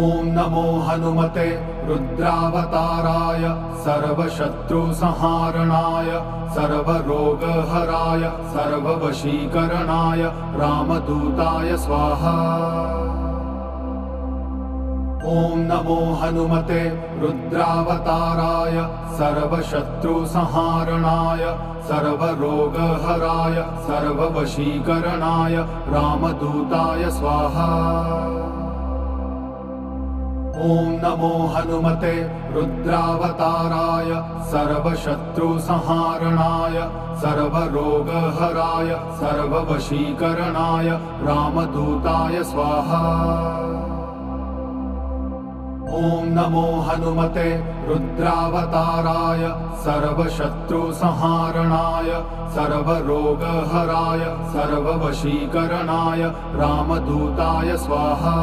ॐ नमो हनुमते रुद्रावताराय सर्वशत्रुसंहारणाय सर्वरोगहराय सर्ववशीकरणाय रामदूताय स्वाहा। ॐ नमो हनुमते रुद्रावताराय सर्वशत्रुसंहारणाय सर्वरोगहराय सर्ववशीकरणाय रामदूताय स्वाहा। ॐ नमो हनुमते रुद्रावताराय सर्वशत्रुसंहारणाय सर्वरोगहराय सर्ववशीकरणाय रामदूताय स्वाहा। ॐ नमो हनुमते रुद्रावताराय सर्वशत्रुसंहारणाय सर्वरोगहराय सर्ववशीकरणाय रामदूताय स्वाहा।